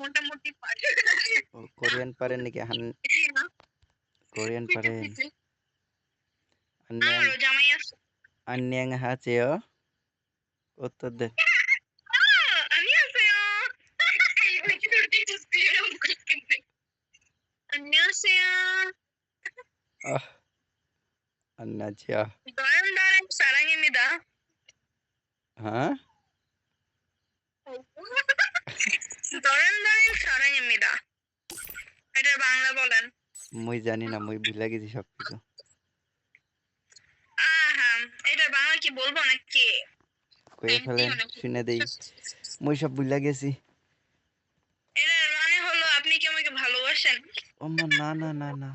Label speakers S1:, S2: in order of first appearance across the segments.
S1: মোটামুটি পারি।
S2: ও কোরিয়ান পারেন নাকি?
S1: জি না,
S2: কোরিয়ান
S1: পিঠে
S2: পারেন?
S1: পিঠে।
S2: আন্যাং
S1: আমারও জামাই আছে।
S2: আন্যাং হাচেও? উত্তর দেন।
S1: 안녕하세요. 안녕하세요.
S2: আহ! 안녕하세요.
S1: 다른 사랑입니다.
S2: হ্যাঁ?
S1: 다른 사랑입니다. এটা বাংলা বলেন।
S2: মুই জানি না, মুই ভুইলা গেছি সবকিছু।
S1: আহা, এটা বাংলা কি বলবো নাকি?
S2: কইয়া ফেলেন, শুনে দেই। মুই সব ভুইলা গেছি।
S1: এটার মানে হলো আপনি কি আমাকে ভালোবাসেন?
S2: ওমা না, না, না, না।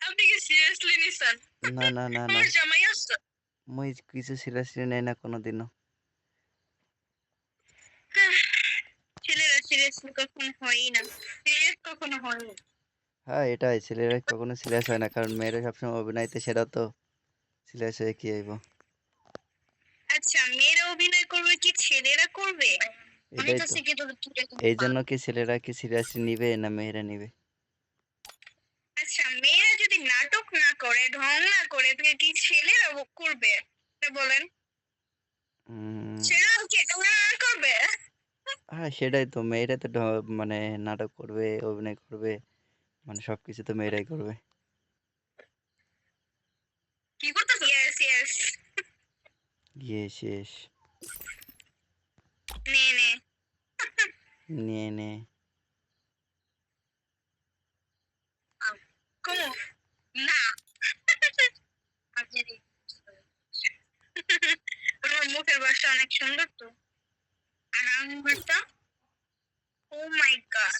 S1: আপনি কি সিরিয়াসলি নিছেন?
S2: না, না, না, না।
S1: আমার জামাই আছে।
S2: মুই কিছু সিরিয়াসলি নেই না কোনোদিনও।
S1: ছেলেরা সিরিয়াসলি কখনো হয়ই না। সিরিয়াস কখনো হয়নি।
S2: হ্যাঁ, এটাই। ছেলেরা কখনো সিরিয়াস হয় না। কারণ মেয়েরা সবসময় অভিনয়তে সেরা তো। সিরিয়াস হয়ে কি হইব?
S1: আচ্ছা, মেয়েরা অভিনয় করবে কি ছেলেরা করবে? আমি
S2: এটাই
S1: তো
S2: তো।
S1: শিখে তোদের তুলে
S2: এইজন্য কি ছেলেরা কি সিরিয়াসলি নিবে না মেয়েরা নিবে?
S1: আচ্ছা, মেয়েরা যদি নাটক না করে, ঢং না করে, তাহলে কি ছেলেরা করবে? এটা বলেন।
S2: উম
S1: ছেলেরাও কি ঢং করবে?
S2: হ্যাঁ, সেটাই তো। মেয়েরা তো মানে নাটক করবে, অভিনয় করবে। মানে সবকিছু তো মেয়েরাই করবে।
S1: কি করতেছ? Yes, yes.
S2: Yes, yes.
S1: নে, নে।
S2: নিয়ে নে।
S1: কমো। না। আজেরি। তোমার মুখের ভাষা অনেক সুন্দর তো। আর আঙ্গুরটা? ও মাই গড।